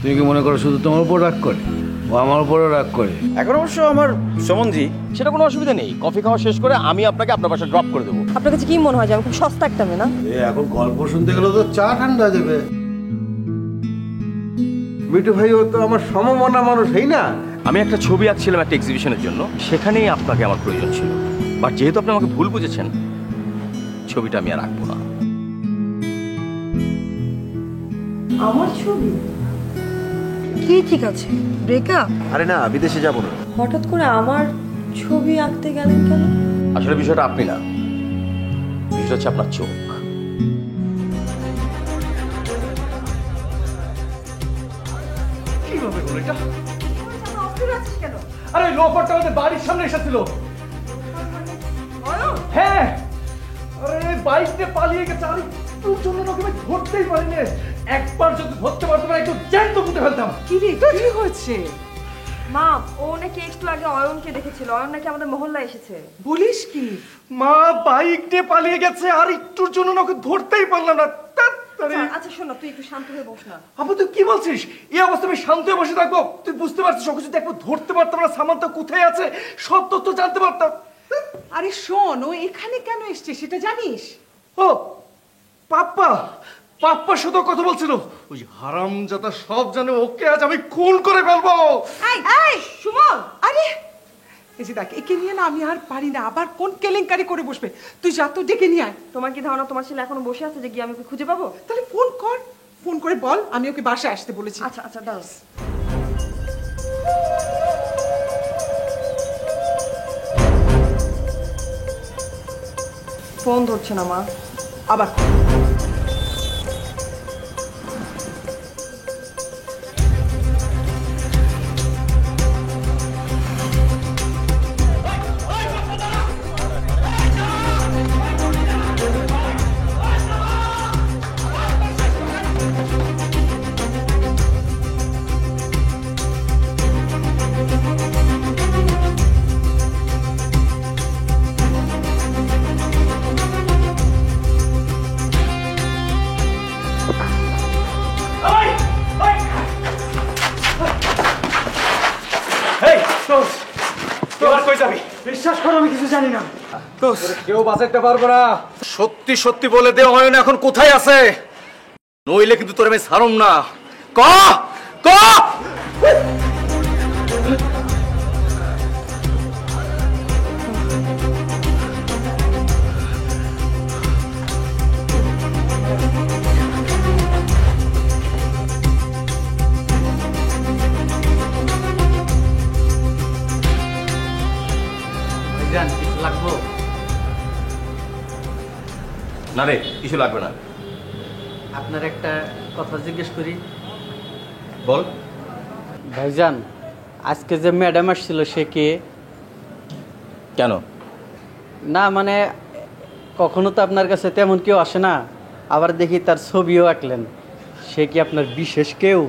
তুমি কি মনে করো শুধু তোমার উপর রাগ করে? ও আমার উপরও রাগ করে। এখন অবশ্য আমার সম্বন্ধী, সেটা কোনো অসুবিধা নেই। কফি খাওয়া শেষ করে আমি আপনাকে আপনার বাসায় ড্রপ করে দেবো। আপনার কাছে কি মনে হয় যে আমি খুব সস্তা একটা মেয়ে না? এখন গল্প শুনতে গেলে তো চা ঠান্ডা দেবে। মিঠু ভাই ও তো আমার সমমনা মানুষ, এই না? আমি একটা ছবি আঁকছিলাম একটা এক্সিবিশনের জন্য, সেখানেই আপনাকে আমার প্রয়োজন ছিল। বাট যেহেতু আপনি আমাকে ভুল বুঝেছেন, ছবিটা আমি আর আঁকবো না। আমার ছবি? কি ঠিক আছে, ব্রেকআপ? আরে না, বিদেশে যাব না। হঠাৎ করে আমার ছবি আঁকতে গেলেন কেন? আসলে বিষয়টা আপনি না, বিষয়টা হচ্ছে আপনার চোখ। কিভাবে হলো এটা? আরে লোফারটা আমাদের বাড়ির সামনে এসেছিল। হ্যাঁ, আরে বাইক নিয়ে পালিয়ে গেছে। আরে তোর জন্য ওকে আমি ধরতেই পারিনি। একবার যদি ধরতে পারতাম না, একটু জ্যান্ত পুঁতে ফেলতাম। কি রে, কি হয়েছে? মা, ও নাকি একটু আগে অয়নকে দেখেছিল। অয়ন নাকি আমাদের মহল্লায় এসেছে। বলিস কি? মা বাইক নিয়ে পালিয়ে গেছে, আর একটুর জন্য ওকে ধরতেই পারলাম না। আচ্ছা শোন, তুই একটু শান্ত হয়ে বস না। আপু তুই কি বলছিস? এই অবস্থা আমি শান্ত হয়ে বসে থাকবো? তুই বুঝতে পারছিস ওকে যদি একবার ধরতে পারতাম না, সামান্তা কোথায় আছে সব তথ্য জানতে পারতাম। আরে শোন, ও এখানে কেন এসছে সেটা জানিস? ও পাপ্পা, পাপ্পার সাথে কথা বলছিল। ওই হারামজাদা সব জানে। ওকে আজ আমি খুন করে ফেলবো। এই এই সুমন, আরে এই যে দেখ, একে নিয়ে না আমি আর পারি না। আবার কোন কেলেঙ্কারি করে বসবে। তুই যা তো ডেকে নিয়ে আয়। তোমার কি ধারণা তোমার ছেলে এখনো বসে আছে যে গিয়ে আমি ওকে খুঁজে পাবো? তাহলে ফোন কর, ফোন করে বল আমি ওকে বাসায় আসতে বলেছি। আচ্ছা আচ্ছা দাঁড়াও। ফোন ধরছে না মা। আবার বিশ্বাস করো আমি কিছু জানি না। কেউ বাঁচাতে পারবো না। সত্যি সত্যি বলে দে অয়ন এখন কোথায় আছে, নইলে কিন্তু তোর আমি ছাড়ুম না। ক ক কিছু লাগবো না রে, কিছু লাগবে না। আপনার একটা কথা জিজ্ঞেস করি। বল। ভাইজান, আজকে যে ম্যাডাম আসছিল সে কে? কেন? না মানে কখনো তো আপনার কাছে তেমন কেউ আসে না, আবার দেখি তার ছবিও আঁকলেন। সে কি আপনার বিশেষ কেউ?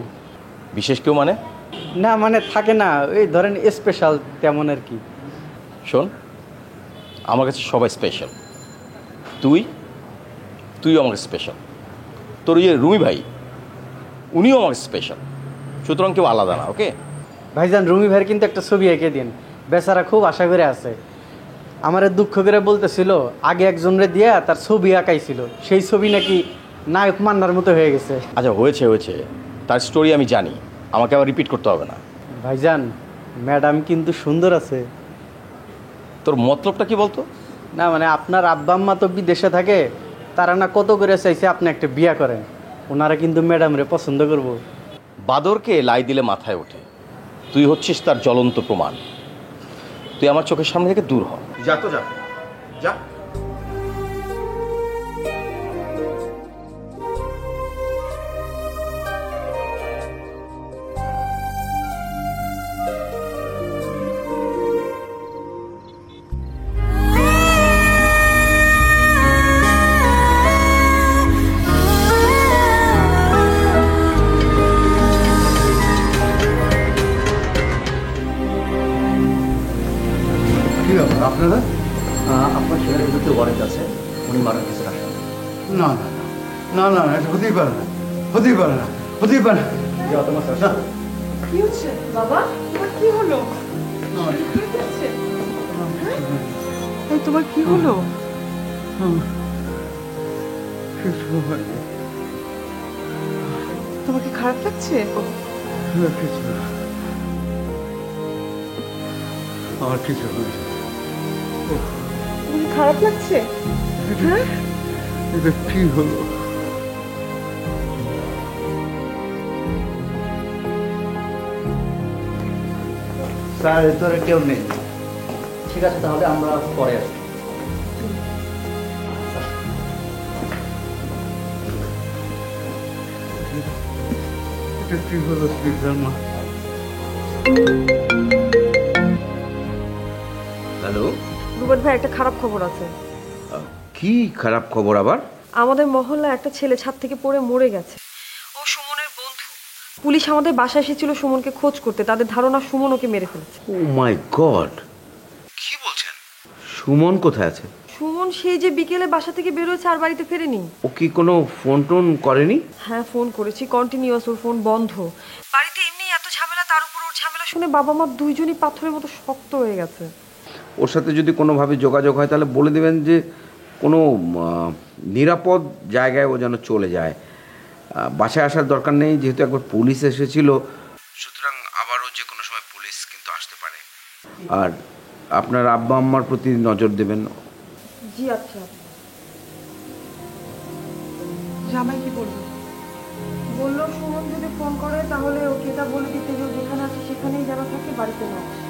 বিশেষ কেউ মানে? না মানে থাকে না, ওই ধরেন স্পেশাল তেমন আর কি। শোন, আমার কাছে সবাই স্পেশাল। তুইও আমাকে স্পেশাল। তোর ইয়ে রুমি ভাই, উনিও আমাকে স্পেশাল। সুতরাং কেউ আলাদা না। ওকে ভাইজান, রুমি ভাইয়ের কিন্তু একটা ছবি এঁকে দিন। বেচারা খুব আশা করে আছে। আমারে দুঃখ করে বলতেছিল আগে একজনরে দিয়া তার ছবি আঁকাইছিল, সেই ছবি নাকি নায়ক মান্নার মতো হয়ে গেছে। আচ্ছা, হয়েছে, তার স্টোরি আমি জানি, আমাকে আবার রিপিট করতে হবে না। ভাইজান, ম্যাডাম কিন্তু সুন্দর আছে। তোর মতলবটা কি বলতো? না মানে আপনার আব্বা আম্মা তো বিদেশে থাকে, তারা না কত করে চাইছে আপনি একটা বিয়া করেন। ওনারা কিন্তু ম্যাডামরে পছন্দ করব। বাদরকে লাই দিলে মাথায় ওঠে, তুই হচ্ছিস তার জ্বলন্ত প্রমাণ। তুই আমার চোখের সামনে থেকে দূর হ। যা তো যা যা। আপনারা? আপনার ছেলের বিরুদ্ধে ওয়ারেন্ট আছে, উনি মারার কাছে রাখেন। না না না না না, এটা হতেই পারে না, হতেই পারে না, হতেই পারে না। কি হচ্ছে বাবা? তোমার কি হলো? কি হচ্ছে? হ্যাঁ? এই তোমার কি হলো? তোমার কি খারাপ লাগছে? আমার কিছু হয়েছে। তোমার কি খারাপ লাগছে? হ্যাঁ? এটা কি হলো? স্যার তোরা কেউ নেই। ঠিক আছে, তাহলে আমরা পরে আসি। এটা কি হলো শ্রীধর মা? হ্যালো, রুবেল ভাই, একটা খারাপ খবর আছে। কি খারাপ খবর আবার? আমাদের মহল্লায় একটা ছেলে ছাদ থেকে পড়ে মরে গেছে। ও সুমনের বন্ধু। পুলিশ আমাদের বাসায় এসেছিল সুমনকে খোঁজ করতে। তাদের ধারণা সুমন ওকে মেরে ফেলেছে। ও মাই গড, কি বলছেন? সুমন কোথায় আছে? সুমন সেই যে বিকেলে বাসা থেকে বেরোয়েছে আর বাড়িতে ফেরেনি। ও কি কোনো ফোন টোন করেনি? হ্যাঁ, ফোন করেছি, কন্টিনিউয়াস ওর ফোন বন্ধ। বাড়িতে এমনি এত ঝামেলা, তার উপর ওর ঝামেলা শুনে বাবা মা দুইজনই পাথরের মতো শক্ত হয়ে গেছে। ওর সাথে যদি কোনোভাবে যোগাযোগ হয় তাহলে বলে দেবেন যে কোনো নিরাপদ জায়গায় ও যেন চলে যায়। বাসায় আসার দরকার নেই, যেহেতু একবার পুলিশ এসেছিল, সুতরাং আবারও যে কোনো সময় পুলিশ কিন্তু আসতে পারে। আর আপনার আব্বা আম্মার প্রতি নজর দেবেন। জি আচ্ছা। জামাই কি বললো? বললো সুমন যদি ফোন করে তাহলে ওকে এটা বলে দিতে যে ও যেখানে আছে সেখানেই যেন থাকে, বাড়িতে না আসে।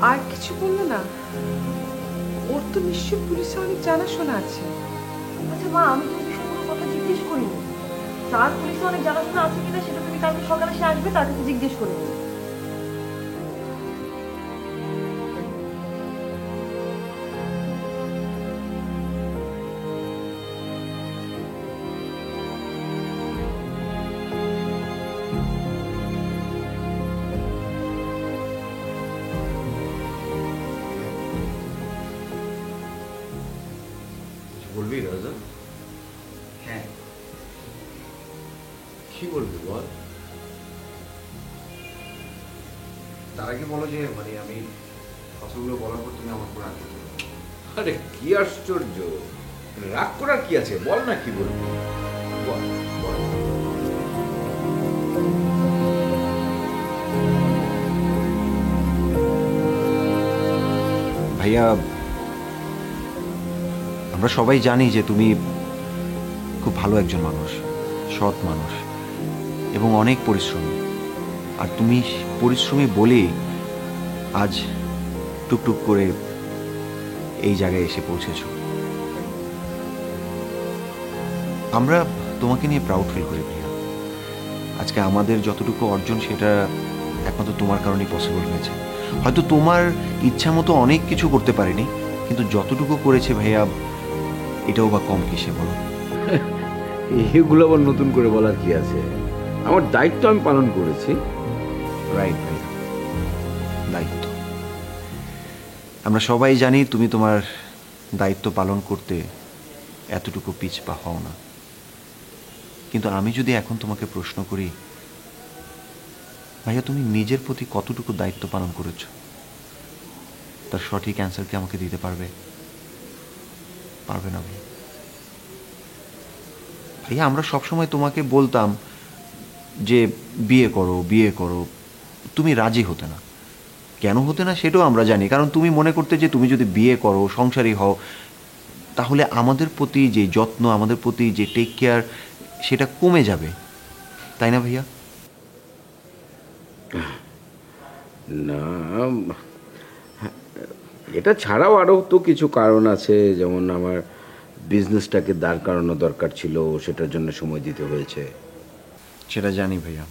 আর কিছু বললো না? ওর তো নিশ্চয়ই পুলিশে অনেক জানাশোনা আছে। আচ্ছা মা, আমি তো এই বিষয়ে কোনো কথা জিজ্ঞেস করিনি। তার পুলিশে অনেক জানাশোনা আছে কিনা সেটা তুমি কালকে সকালে সে আসবে, তার কাছে জিজ্ঞেস করে নিও। বলবি রাজা? হ্যাঁ, কি বলবি বল? তার আগে বলো যে মানে আমি কথাগুলো বলার পর তুমি আমার উপর রাগ করতে পারো। আরে কি আশ্চর্য, রাগ করার কি আছে? বল না কি বলবি, বল বল। ভাইয়া, আমরা সবাই জানি যে তুমি খুব ভালো একজন মানুষ, সৎ মানুষ এবং অনেক পরিশ্রমী। আর তুমি পরিশ্রমী বলেই আজ টুকটুক করে এই জায়গায় এসে পৌঁছেছো। আমরা তোমাকে নিয়ে প্রাউড ফিল করি ভাইয়া। আজকে আমাদের যতটুকু অর্জন সেটা একমাত্র তোমার কারণেই পসিবল হয়েছে। হয়তো তোমার ইচ্ছা মতো অনেক কিছু করতে পারিনি, কিন্তু যতটুকু করেছে ভাইয়া, এটাও বা কম কিসে বলো? এগুলো আবার নতুন করে বলার কি আছে? আমার দায়িত্ব আমি পালন করেছি। রাইট ভাইয়া, দায়িত্ব। আমরা সবাই জানি তুমি তোমার দায়িত্ব পালন করতে এতটুকু পিছপা হও না। কিন্তু আমি যদি এখন তোমাকে প্রশ্ন করি, ভাইয়া তুমি নিজের প্রতি কতটুকু দায়িত্ব পালন করেছো, তার সঠিক অ্যান্সার কি আমাকে দিতে পারবে? পারবে না ভাইয়া। ভাইয়া, আমরা সবসময় তোমাকে বলতাম যে বিয়ে করো বিয়ে করো, তুমি রাজি হতে না। কেন হতে না সেটাও আমরা জানি, কারণ তুমি মনে করতে যে তুমি যদি বিয়ে করো, সংসারী হও, তাহলে আমাদের প্রতি যে যত্ন, আমাদের প্রতি যে টেক কেয়ার, সেটা কমে যাবে, তাই না ভাইয়া? না, এটা ছাড়াও আরও তো কিছু কারণ আছে, যেমন আমার বিজনেসটাকে দাঁড় করানো দরকার ছিল, সেটার জন্য সময় দিতে হয়েছে। সেটা জানি ভাইয়া।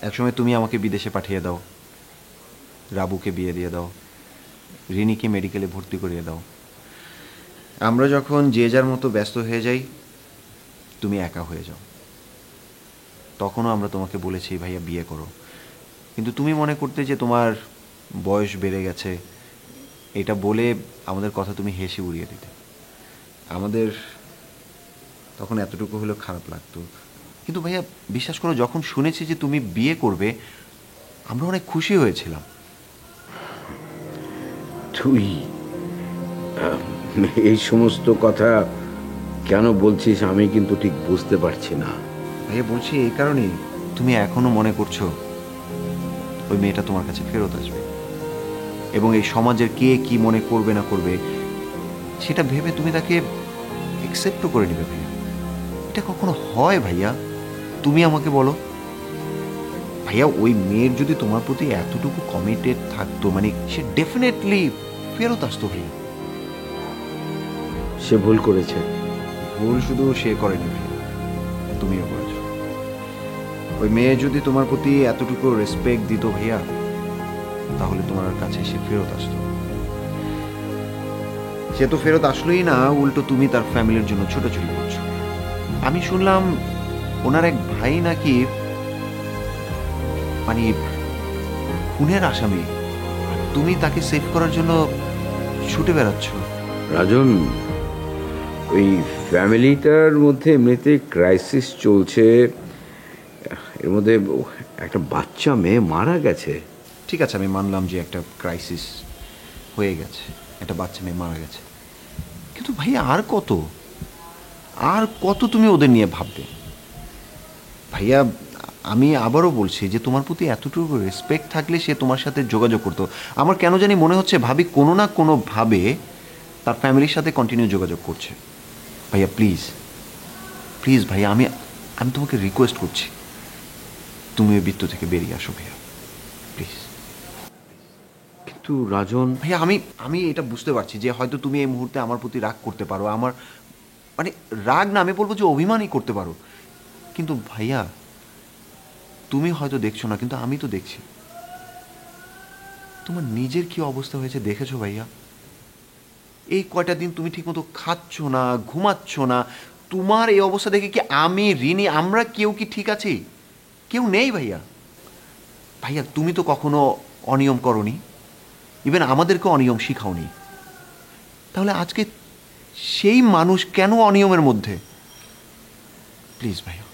একসময় তুমি আমাকে বিদেশে পাঠিয়ে দাও, রাবুকে বিয়ে দিয়ে দাও, রিনিকে মেডিকেলে ভর্তি করিয়ে দাও। আমরা যখন যে যার মতো ব্যস্ত হয়ে যাই, তুমি একা হয়ে যাও। তখনও আমরা তোমাকে বলেছি ভাইয়া বিয়ে করো, কিন্তু তুমি মনে করতে যে তোমার বয়স বেড়ে গেছে, এটা বলে আমাদের কথা তুমি হেসে উড়িয়ে দিতে। আমাদের তখন এতটুকু হলেও খারাপ লাগতো কিন্তু ভাইয়া বিশ্বাস করো, যখন শুনেছি যে তুমি বিয়ে করবে আমরা অনেক খুশি হয়েছিলাম। তুই এই সমস্ত কথা কেন বলছিস আমি কিন্তু ঠিক বুঝতে পারছি না। ভাইয়া বলছি এই কারণেই, তুমি এখনো মনে করছো ওই মেয়েটা তোমার কাছে ফেরত আসবে, এবং এই সমাজের কে কি মনে করবে না করবে সেটা ভেবে তুমি তাকে অ্যাকসেপ্টও করে নিবে। ভাইয়া এটা কখনো হয় ভাইয়া? তুমি আমাকে বলো ভাইয়া, ওই মেয়ের যদি তোমার প্রতি এতটুকু কমিটেড থাকতো, মানে সে ডেফিনেটলি ফেরত আসতো। ভাইয়া সে ভুল করেছে। ভুল শুধু সে করেনি ভাইয়া, তুমিও করেছো। ওই মেয়ে যদি তোমার প্রতি এতটুকু রেসপেক্ট দিত ভাইয়া, তাহলে তোমার কাছে সে ফেরত আসতো। সে তো ফেরত আসলোই না, উল্টো তুমি তার ফ্যামিলির জন্য ছোটাছুটি করছো। আমি শুনলাম ওনার এক ভাই নাকি মানে খুনের আসামি, তুমি তাকে সেভ করার জন্য ছুটে বেড়াচ্ছ। রাজন, ওই ফ্যামিলিটার মধ্যে এমনিতে ক্রাইসিস চলছে, এর মধ্যে একটা বাচ্চা মেয়ে মারা গেছে। ঠিক আছে, আমি মানলাম যে একটা ক্রাইসিস হয়ে গেছে, একটা বাচ্চা মেয়ে মারা গেছে, কিন্তু ভাইয়া আর কত তুমি ওদের নিয়ে ভাববে? ভাইয়া আমি আবারও বলছি যে তোমার প্রতি এতটুকু রেসপেক্ট থাকলে সে তোমার সাথে যোগাযোগ করতো। আমার কেন জানি মনে হচ্ছে ভাবি কোনো না কোনোভাবে তার ফ্যামিলির সাথে কন্টিনিউ যোগাযোগ করছে। ভাইয়া প্লিজ প্লিজ ভাইয়া, আমি তোমাকে রিকোয়েস্ট করছি, তুমি ওই বৃত্ত থেকে বেরিয়ে আসো ভাইয়া প্লিজ। কিন্তু রাজন, ভাইয়া আমি এটা বুঝতে পারছি যে হয়তো তুমি এই মুহূর্তে আমার প্রতি রাগ করতে পারো, আমার মানে রাগ না, আমি বলবো যে অভিমানই করতে পারো, কিন্তু ভাইয়া তুমি হয়তো দেখছো না, কিন্তু আমি তো দেখছি। তোমার নিজের কি অবস্থা হয়েছে দেখেছো ভাইয়া? এই কয়টা দিন তুমি ঠিকমতো খাচ্ছ না, ঘুমাচ্ছ না। তোমার এই অবস্থা দেখে কি আমি, রিনি, আমরা কেউ কি ঠিক আছি? কেউ নেই ভাইয়া। ভাইয়া তুমি তো কখনো অনিয়ম করনি, ইভেন আমাদেরকে অনিয়ম শিখাওনি, তাহলে আজকে সেই মানুষ কেন অনিয়মের মধ্যে? প্লিজ ভাইয়া,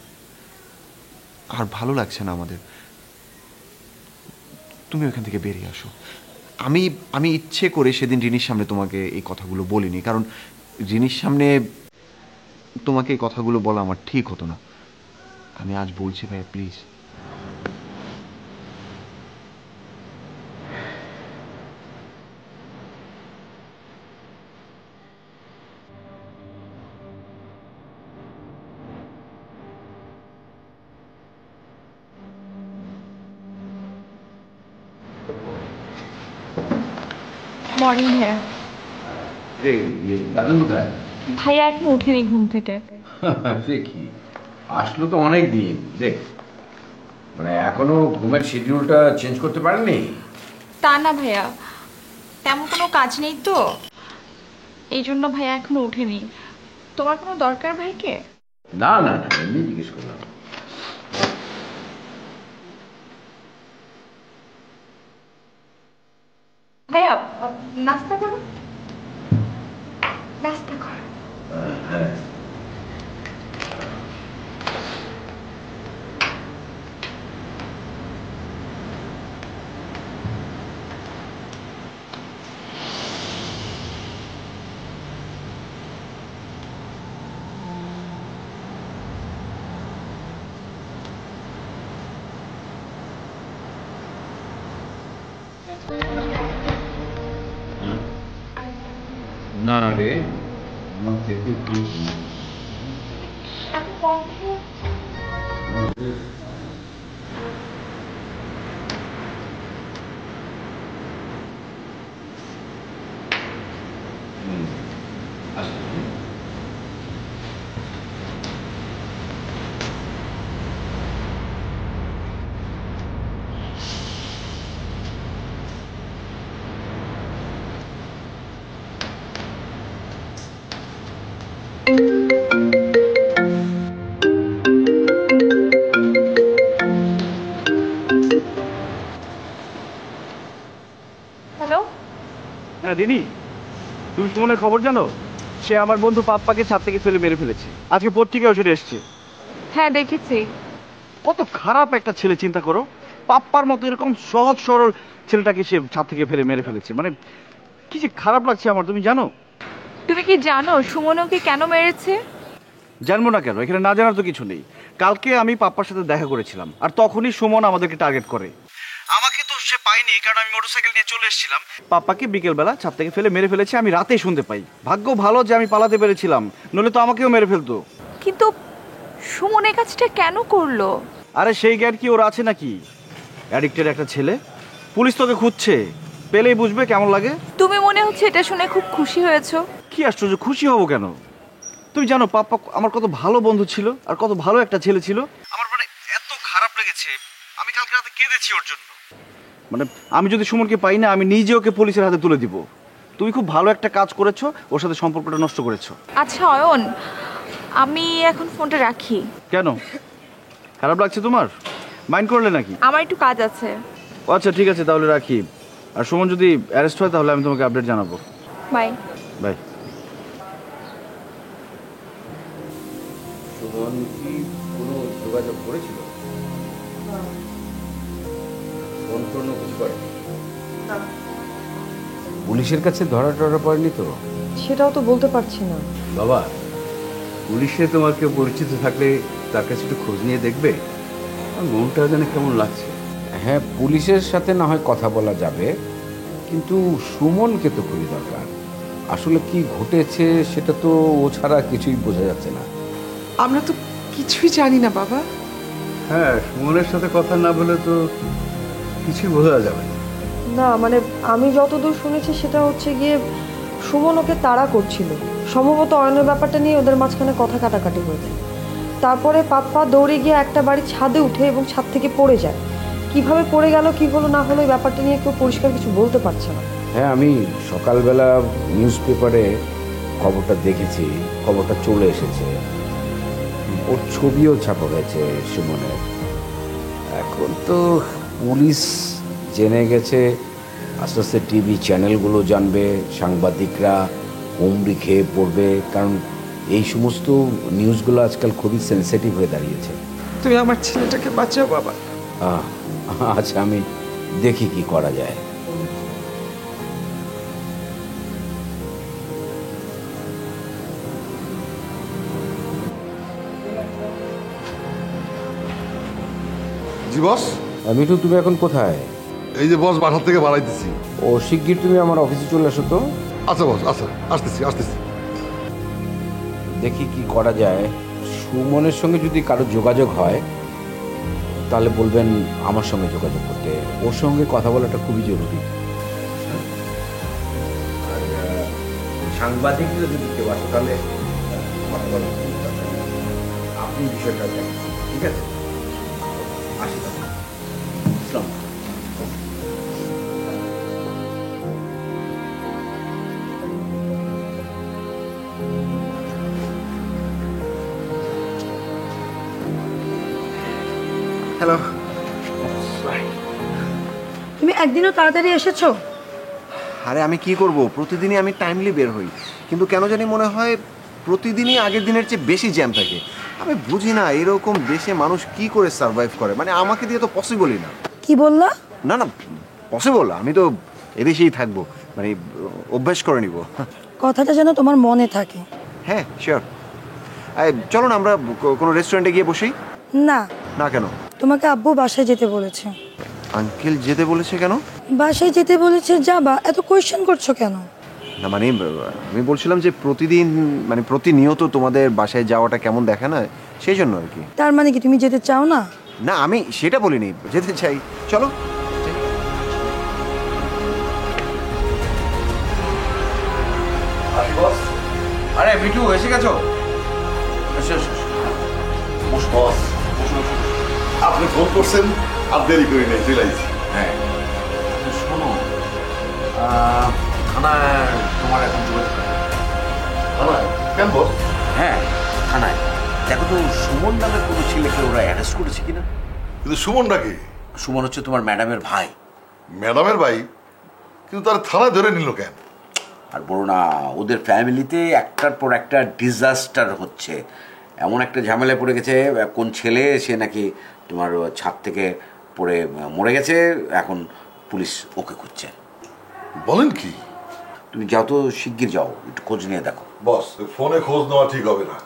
আর ভালো লাগছে না আমাদের, তুমি ওখান থেকে বেরিয়ে আসো। আমি ইচ্ছে করে সেদিন রিনির সামনে তোমাকে এই কথাগুলো বলিনি, কারণ রিনির সামনে তোমাকে এই কথাগুলো বলা আমার ঠিক হতো না। আমি আজ বলছি ভাইয়া প্লিজ। মর্নিং ভাইয়া। ভাইয়া এখন উঠেনি ঘুম থেকে। দেখি আসলো তো অনেক দিন, দেখ মানে এখনো ঘুমের শিডিউলটা চেঞ্জ করতে পারেনি। তা না ভাইয়া, তেমন কোনো কাজ নেই তো, এই জন্য ভাইয়া এখনো উঠেনি। তোমার কোনো দরকার ভাইকে? না না না, এমনি জিজ্ঞেস করলাম। ভাইয়া নাস্তা করো, নাস্তা করো। হ্যাঁ, না রে, এত কম হ্যালো। হ্যাঁ দিদি, তুমি সুমনের খবর জানো? সে আমার বন্ধু পাপ্পাকে ছাদ থেকে ফেলে মেরে ফেলেছে, আজকে পত্রিকাও চলে এসছে। হ্যাঁ দেখেছি। কত খারাপ একটা ছেলে, চিন্তা করো। পাপ্পার মতো এরকম সহজ সরল ছেলেটাকে সে ছাদ থেকে ফেলে মেরে ফেলেছে। মানে কি যে খারাপ লাগছে আমার, তুমি জানো? তুমি কি জানো সুমন ওকে কেন মেরেছে? জানবো না কেন, এখানে না জানার তো কিছু নেই। কালকে আমি পাপ্পার সাথে দেখা করেছিলাম, আর তখনই সুমন আমাদেরকে টার্গেট করে। আমাকে তো সে পাইনি, কারণ আমি মোটরসাইকেল নিয়ে চলে এসেছিলাম। পাপ্পাকে বিকেলবেলা ছাদ থেকে ফেলে মেরে ফেলেছে, আমি রাতেই শুনতে পাই। ভাগ্য ভালো যে আমি পালাতে পেরেছিলাম, নইলে তো আমাকেও মেরে ফেলতো। কিন্তু সুমন এই কাজটা কেন করলো? আরে সেই জ্ঞান কি ওর আছে নাকি? অ্যাডিক্টেড একটা ছেলে, পুলিশ তোকে খুঁজছে, পেলেই বুঝবে কেমন লাগে। তুমি মনে হচ্ছে এটা শুনে খুব খুশি হয়েছো। কি আশ্চর্য, খুশি হব কেন? তুমি জানো পাপ্পা আমার কত ভালো বন্ধু ছিল, আর কত ভালো একটা ছেলে ছিল। আমার মানে এত খারাপ লেগেছে, আমি কালকে রাতে কেঁদেছি ওর জন্য। মানে আমি যদি সুমনকে পাই না, আমি নিজে ওকে পুলিশের হাতে তুলে দিব। তুমি খুব ভালো একটা কাজ করেছো, ওর সাথে সম্পর্কটা নষ্ট করেছো। আচ্ছা অয়ন, আমি এখন ফোনটা রাখি। কেন, খারাপ লাগছে তোমার? মাইন্ড করলে নাকি? আমার একটু কাজ আছে। আচ্ছা ঠিক আছে, তাহলে রাখি। আর সুমন যদি অ্যারেস্ট হয় তাহলে আমি তোমাকে আপডেট জানাবো। Bye bye. সুমন কি কোনো যোগাযোগ করেছিল? ফোন টোন কিছু করে? পুলিশের কাছে ধরা টরা পড়েনি তো? সেটাও তো বলতে পারছি না। বাবা, পুলিশে তোমার কেউ পরিচিত থাকলে তার কাছে একটু খোঁজ নিয়ে দেখবে। আমার মনটা যেন কেমন লাগছে। হ্যাঁ, পুলিশের সাথে না হয় কথা বলা যাবে, কিন্তু সুমনকে তো খুবই দরকার। আসলে কি ঘটেছে সেটা তো ও ছাড়া কিছুই বোঝা যাচ্ছে না। আমরা তো কিছুই জানি না বাবা। হ্যাঁ, সুমনের সাথে কথা না বলে তো কিছুই বোঝা যাবে না। না মানে আমি যতদূর শুনেছি সেটা হচ্ছে গিয়ে সুমন ওকে তাড়া করছিল, সম্ভবত অয়নের ব্যাপারটা নিয়ে ওদের মাঝখানে কথা কাটাকাটি হয়েছে। তারপরে পাপ্পা দৌড়ে গিয়ে একটা বাড়ির ছাদে উঠে এবং ছাদ থেকে পড়ে যায়। কিভাবে পড়ে গেল, কি হলো না হলো, এই ব্যাপারটা নিয়ে কেউ পরিষ্কার কিছু বলতে পারছে না। হ্যাঁ, আমি সকালবেলা নিউজ পেপারে খবরটা দেখেছি, খবরটা চলে এসেছে, ওর ছবিও ছাপা হয়েছে সুমনের। এখন তো পুলিশ জেনে গেছে, আস্তে আস্তে টিভি চ্যানেলগুলো জানবে, সাংবাদিকরা হুমড়ি খেয়ে পড়বে, কারণ এই সমস্ত নিউজগুলো আজকাল খুবই সেন্সিটিভ হয়ে দাঁড়িয়েছে। তুই আমার ছেলেটাকে বাঁচাও বাবা। আচ্ছা, আমি দেখি কি করা যায়। জি বস। মিঠু, তুমি এখন কোথায়? এই যে বস, বাসা থেকে বাড়াইতেছি। ও শিগগির তুমি আমার অফিসে চলে আসো তো। আচ্ছা বস, আচ্ছা আসতেছি আসতেছি। দেখি কি করা যায়। সুমনের সঙ্গে যদি কারো যোগাযোগ হয় তাহলে বলবেন আমার সঙ্গে যোগাযোগ করতে, ওর সঙ্গে কথা বলাটা খুবই জরুরি। আর সাংবাদিকরা যদি কেউ আসে তাহলে কথা বলা খুবই দরকার। আপনি বিষয়টা দেখেন, ঠিক আছে? আসি তাহলে। আসসালামু আলাইকুম। হ্যালো। তুমি একদিনও তাড়াতাড়ি এসেছো? আরে আমি কি করব, প্রতিদিনই আমি টাইমলি বের হই, কিন্তু কেন জানি মনে হয় প্রতিদিনই আগের দিনের চেয়ে বেশি জ্যাম থাকে। আমি বুঝি না এরকম দেশে মানুষ কি করে সার্ভাইভ করে। মানে আমাকে দিয়ে তো পসিবলই না। কি বললা? না না, পসিবল, আমি তো এদেশেই থাকবো, মানে অভ্যাস করে নিব। কথাটা যেন তোমার মনে থাকে। হ্যাঁ শিওর। চলো না আমরা কোনো রেস্টুরেন্টে গিয়ে বসি। না না কেন? তোমাকে আব্বু বাসায় যেতে বলেছে। আঙ্কেল যেতে বলেছে কেন? বাসায় যেতে বলেছে, যাবা, এত কোয়েশ্চেন করছো কেন? না মানে আমি বলছিলাম যে প্রতিদিন মানে প্রতিনিয়ত তোমাদের বাসায় যাওয়াটা কেমন দেখে না, সেই জন্য আর কি। তার মানে কি তুমি যেতে চাও না? না আমি সেটা বলিনি, যেতে চাই, চলো। আরে মিঠু, এসে গেছো? আপনি ফোন করছেন, আর দেরি করি নাই, চলে আইছি। হ্যাঁ, শোনো, থানায় তোমার এখন যোগাযোগ করতে হবে। থানায়? কেন বস? হ্যাঁ, থানায়। দেখো তো সুমন নামের কোনো ছেলেকে ওরা অ্যারেস্ট করেছে কিনা। কিন্তু সুমন নাকি? সুমন হচ্ছে তোমার ম্যাডামের ভাই। ম্যাডামের ভাই? কিন্তু তার থানায় ধরে নিল কেন? আর বলো না, ওদের ফ্যামিলিতে একটার পর একটা ডিজাস্টার হচ্ছে। এমন একটা ঝামেলায় পড়ে গেছে, কোন ছেলে সে নাকি তোমার ছাদ থেকে পড়ে মরে গেছে, এখন পুলিশ ওকে খুঁজছে। বলেন কি? তুমি যাও তো, শিগগির যাও, একটু খোঁজ নিয়ে দেখো। বস, ফোনে খোঁজ নেওয়া ঠিক হবে না।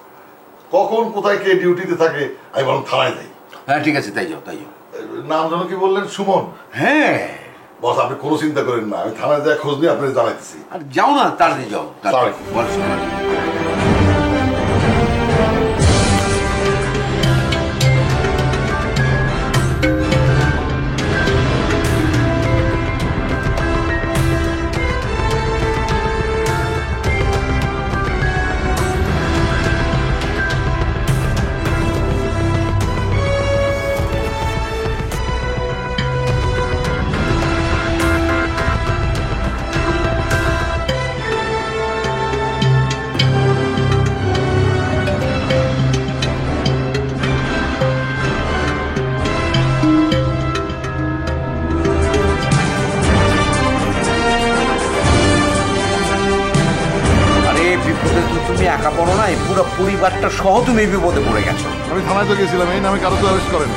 কখন কোথায় কে ডিউটিতে থাকে আমি বরং থানায় যাই। হ্যাঁ ঠিক আছে, তাই যাও তাই যাও। নাম যেন কি বললেন? সুমন? হ্যাঁ। বস, আপনি কোনো চিন্তা করেন না, আমি থানায় যাই খোঁজ নিয়ে আপনাদের জানাইতেছি। আর যাও না, তাড়াতাড়ি যাও। তুমি একা পড়ো না, পুরো পরিবারটা সহ তুমি বিপদে পড়ে গেছো। আমি থানায় তো গেছিলাম, এই নামে কারো তো অ্যারেস্ট করেন।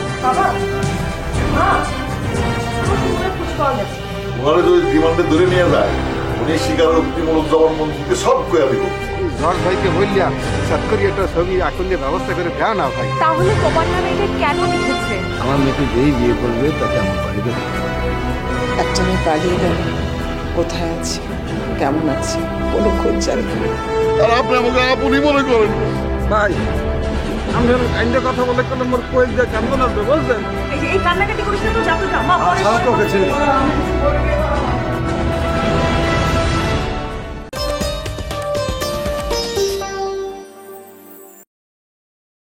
ওনারা যদি রিমান্ডে ধরে নিয়ে যায়, উনি স্বীকারোক্তিমূলক জবানবন্দিতে সব কয়া দিব। জর্জ ভাইকে বললাম সব করে একটা ছবি আকুলের ব্যবস্থা করে দেও না ভাই। তাহলে তোমার নামে এটা কেন লিখেছে? আমার মেয়েকে যেই বিয়ে করবে তাকে আমার বাড়িতে একটা মেয়ে পালিয়ে গেল, কোথায় আছে, কেমন আছে, কোনো খোঁজ জানি না। আর আপনি আমাকে আপনি মনে করেন ভাই, আমি একটা কথা বলে কোনো মোর কই দিয়ে কান্দন আসবে বলছেন। এই কান্নাকাটি করিস না তো, যা তো যা, মা পরে